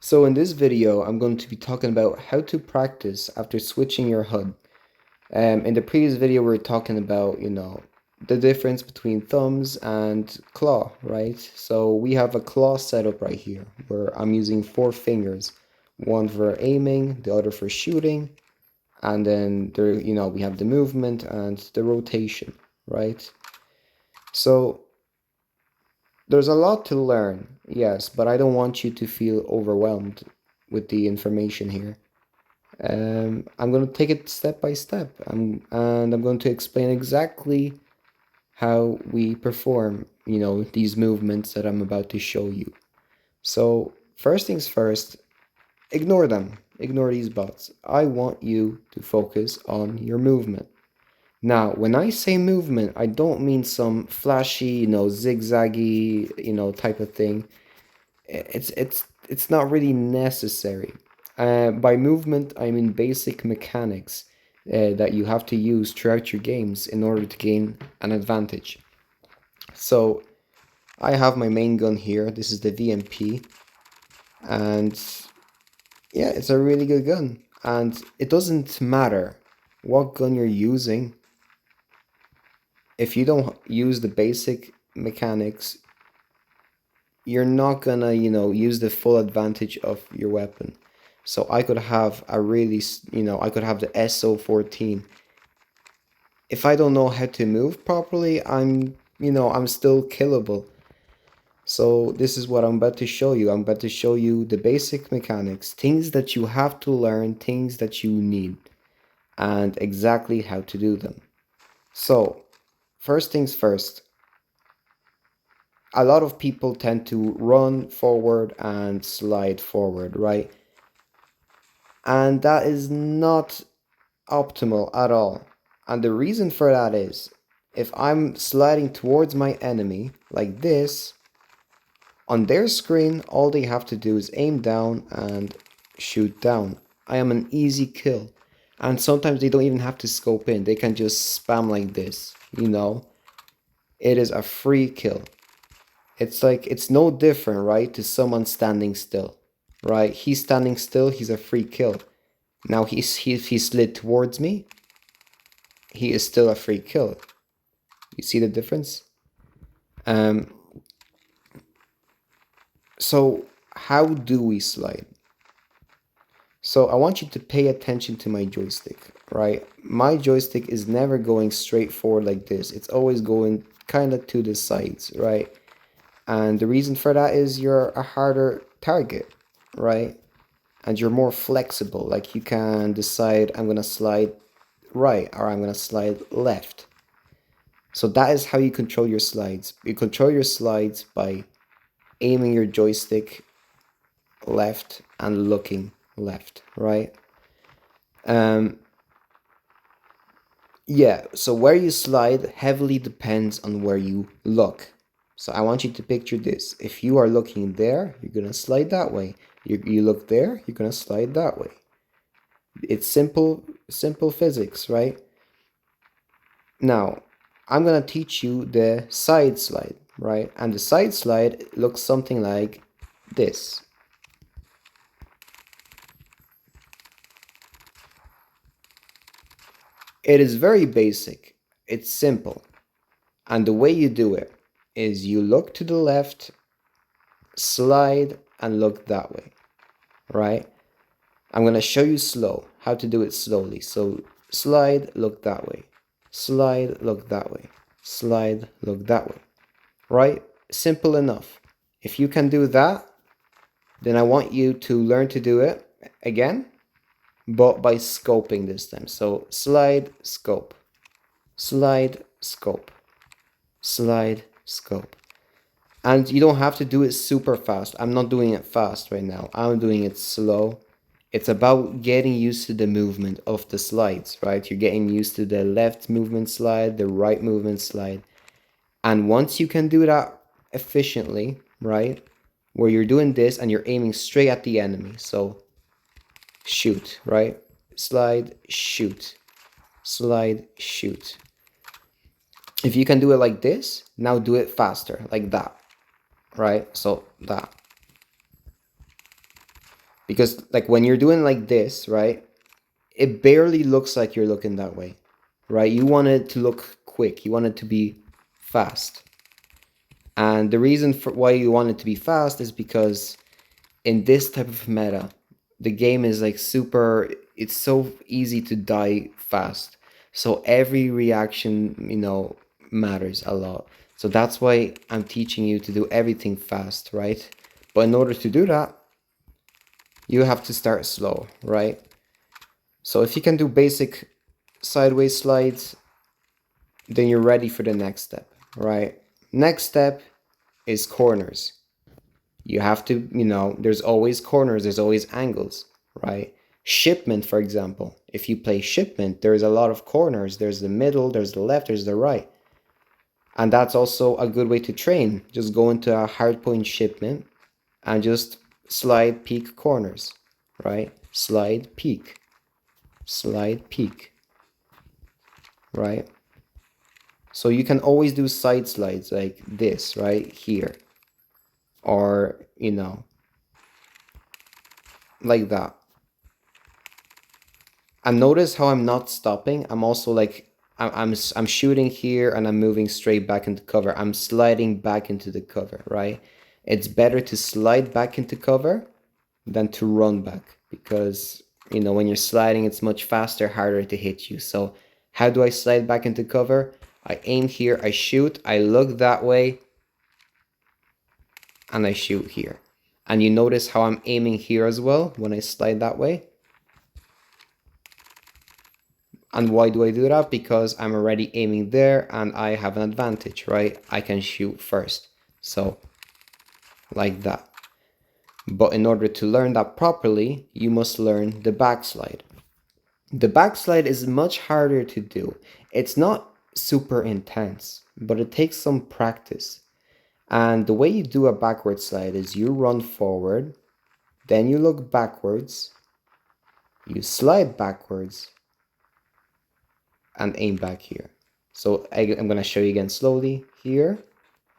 So in this video, I'm going to be talking about how to practice after switching your HUD. In the previous video, we were talking about, the difference between thumbs and claw, right? So we have a claw setup right here where I'm using 4 fingers, one for aiming, the other for shooting, and then there, we have the movement and the rotation, right? So there's a lot to learn, yes, but I don't want you to feel overwhelmed with the information here. I'm going to take it step by step, and I'm going to explain exactly how we perform, these movements that I'm about to show you. So, first things first, ignore them. Ignore these bots. I want you to focus on your movement. Now, when I say movement, I don't mean some flashy, zigzaggy, type of thing. It's not really necessary. By movement, I mean basic mechanics that you have to use throughout your games in order to gain an advantage. So I have my main gun here. This is the VMP, and yeah, it's a really good gun. And it doesn't matter what gun you're using. If you don't use the basic mechanics, you're not gonna, use the full advantage of your weapon. So I could have a really, I could have the SO14. If I don't know how to move properly, I'm still killable. So this is what I'm about to show you. I'm about to show you the basic mechanics, things that you have to learn, things that you need, and exactly how to do them. So, first things first, a lot of people tend to run forward and slide forward, right? And that is not optimal at all. And the reason for that is if I'm sliding towards my enemy like this, on their screen, all they have to do is aim down and shoot down. I am an easy kill. And sometimes they don't even have to scope in. They can just spam like this, It is a free kill. It's like, it's no different, right, to someone standing still, right? He's standing still, he's a free kill. Now he slid towards me, he is still a free kill. You see the difference? Um, so how do we slide? So I want you to pay attention to my joystick, right? My joystick is never going straight forward like this. It's always going kind of to the sides, right? And the reason for that is you're a harder target, right? And you're more flexible. Like you can decide I'm going to slide right or I'm going to slide left. So that is how you control your slides. You control your slides by aiming your joystick left and looking left, right? Yeah, so where you slide heavily depends on where you look. So I want you to picture this. If you are looking there, you're going to slide that way. You look there, you're going to slide that way. It's simple physics, right? Now, I'm going to teach you the side slide, right? And the side slide looks something like this. It is very basic. It's simple. And the way you do it is you look to the left, slide, and look that way, right? I'm going to show you how to do it slowly. So slide, look that way. Slide, look that way. Slide, look that way. Right? Simple enough. If you can do that, then I want you to learn to do it again, but by scoping this time. So slide, scope. Slide, scope. Slide, scope. And you don't have to do it super fast. I'm not doing it fast right now. I'm doing it slow. It's about getting used to the movement of the slides, right? You're getting used to the left movement slide, the right movement slide. And once you can do that efficiently, right? Where you're doing this and you're aiming straight at the enemy. So shoot, right? Slide, shoot. Slide, shoot. If you can do it like this, now do it faster, like that, right? So that. Because like when you're doing like this, right, it barely looks like you're looking that way, right? You want it to look quick. You want it to be fast. And the reason for why you want it to be fast is because in this type of meta, the game is like super, it's so easy to die fast. So every reaction, matters a lot. So that's why I'm teaching you to do everything fast, right? But in order to do that, you have to start slow, right? So if you can do basic sideways slides, then you're ready for the next step, right? Next step is corners. You have to, there's always corners, there's always angles, right? Shipment, for example, if you play shipment, there's a lot of corners. There's the middle, there's the left, there's the right. And that's also a good way to train. Just go into a hardpoint shipment and just slide peak corners, right? Slide peak, right? So you can always do side slides like this, right? Here. Or, like that. And notice how I'm not stopping. I'm also like, I'm shooting here and I'm moving straight back into cover. I'm sliding back into the cover, right? It's better to slide back into cover than to run back because, when you're sliding, it's much faster, harder to hit you. So how do I slide back into cover? I aim here, I shoot, I look that way, and I shoot here. And you notice how I'm aiming here as well when I slide that way. And why do I do that? Because I'm already aiming there and I have an advantage, right? I can shoot first. So, like that. But in order to learn that properly, you must learn the backslide. The backslide is much harder to do. It's not super intense, but it takes some practice. And the way you do a backward slide is you run forward, then you look backwards, you slide backwards, and aim back here. So I'm going to show you again slowly. Here,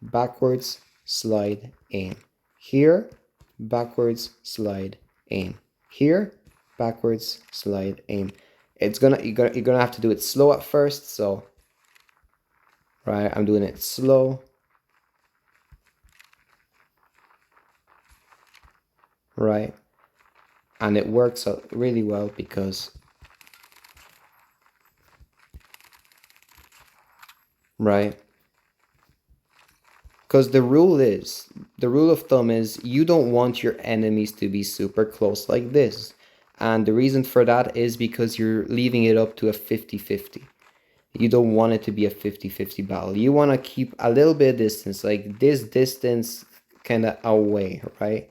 backwards, slide, aim. Here, backwards, slide, aim. Here, backwards, slide, aim. You're gonna have to do it slow at first. So, right, I'm doing it slow. Right, and it works out really well because, right, because the rule of thumb is you don't want your enemies to be super close like this. And the reason for that is because you're leaving it up to a 50-50. You don't want it to be a 50-50 battle. You want to keep a little bit of distance, like this distance kind of away, right?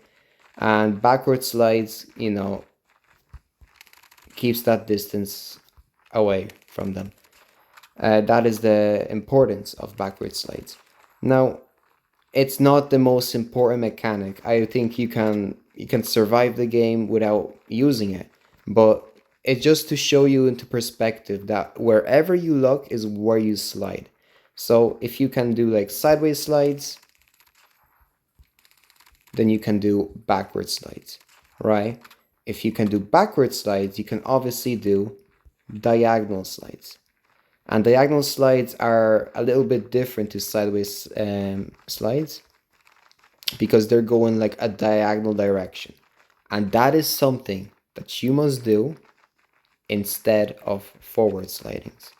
And backward slides, keeps that distance away from them. That is the importance of backward slides. Now, it's not the most important mechanic. I think you can survive the game without using it, but it's just to show you into perspective that wherever you look is where you slide. So if you can do like sideways slides, then you can do backward slides, right? If you can do backward slides, you can obviously do diagonal slides. And diagonal slides are a little bit different to sideways slides because they're going like a diagonal direction. And that is something that you must do instead of forward slidings.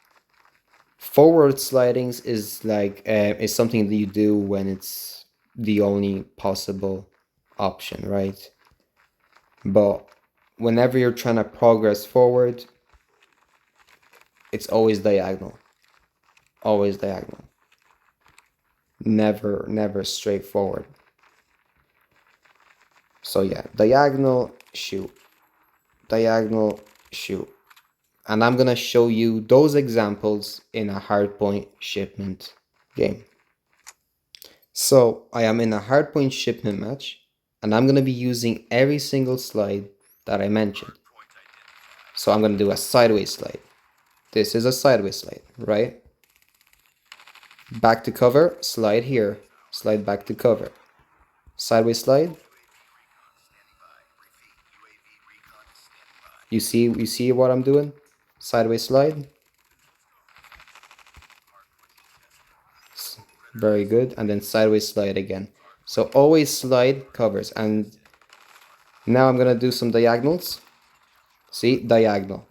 Forward slidings is like is something that you do when it's the only possible option, right? But whenever you're trying to progress forward, it's always diagonal. Always diagonal. Never straight forward. So yeah, diagonal, shoot. Diagonal, shoot. And I'm gonna show you those examples in a hardpoint shipment game. So I am in a hardpoint shipment match, and I'm gonna be using every single slide that I mentioned. So I'm gonna do a sideways slide. This is a sideways slide, right? Back to cover, slide here, slide back to cover. Sideways slide, You see what I'm doing? Sideways slide. Very good. And then sideways slide again. So always slide covers. And now I'm gonna do some diagonals. See, diagonal.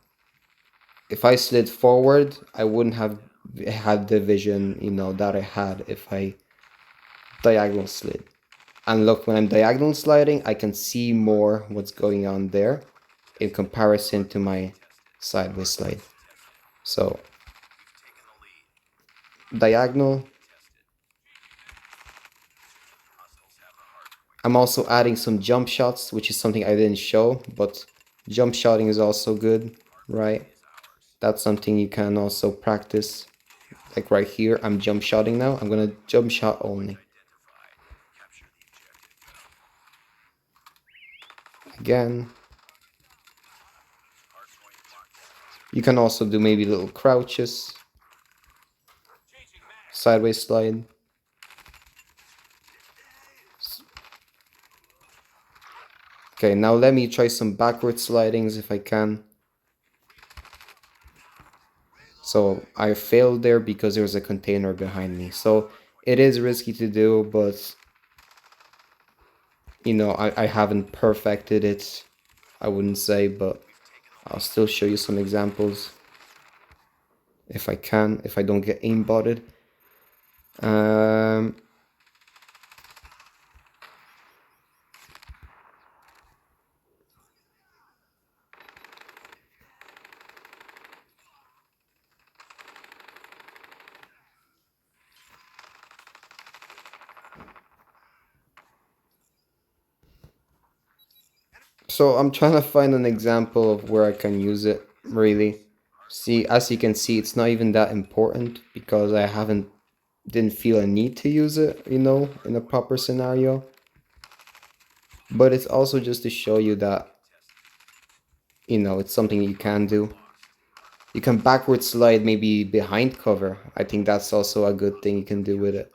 If I slid forward, I wouldn't have had the vision, that I had if I diagonal slid. And look, when I'm diagonal sliding, I can see more what's going on there in comparison to my sideways slide. So diagonal. I'm also adding some jump shots, which is something I didn't show, but jump shotting is also good, right? That's something you can also practice. Like right here, I'm jump shotting now. I'm gonna jump shot only. Again. You can also do maybe little crouches. Sideways slide. Okay, now let me try some backward slidings if I can. So I failed there because there was a container behind me. So it is risky to do, but I haven't perfected it, I wouldn't say, but I'll still show you some examples if I can, if I don't get aimbotted. Um, so I'm trying to find an example of where I can use it, really. See, as you can see, it's not even that important because I didn't feel a need to use it, in a proper scenario. But it's also just to show you that, it's something you can do. You can backward slide maybe behind cover. I think that's also a good thing you can do with it.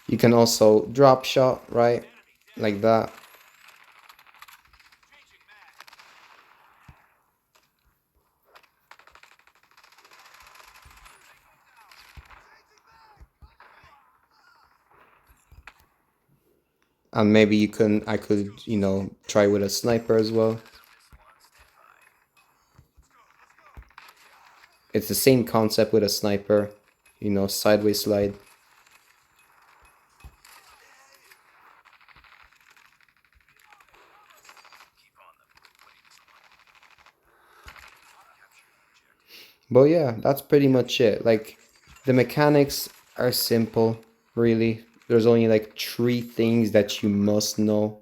You can also drop shot, right? Like that. And maybe I could, try with a sniper as well. It's the same concept with a sniper, sideways slide. But yeah, that's pretty much it. Like, the mechanics are simple, really. There's only like 3 things that you must know,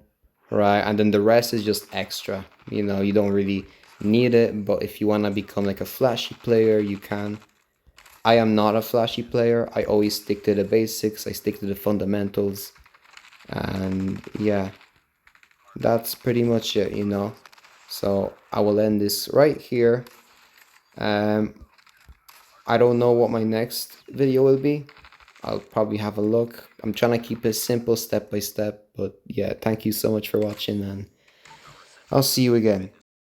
right? And then the rest is just extra. You don't really need it, but if you want to become like a flashy player, you can. I am not a flashy player. I always stick to the basics, I stick to the fundamentals. And yeah, that's pretty much it. So I will end this right here. Um, I don't know what my next video will be. I'll probably have a look. I'm trying to keep it simple, step by step. But yeah, thank you so much for watching, and I'll see you again.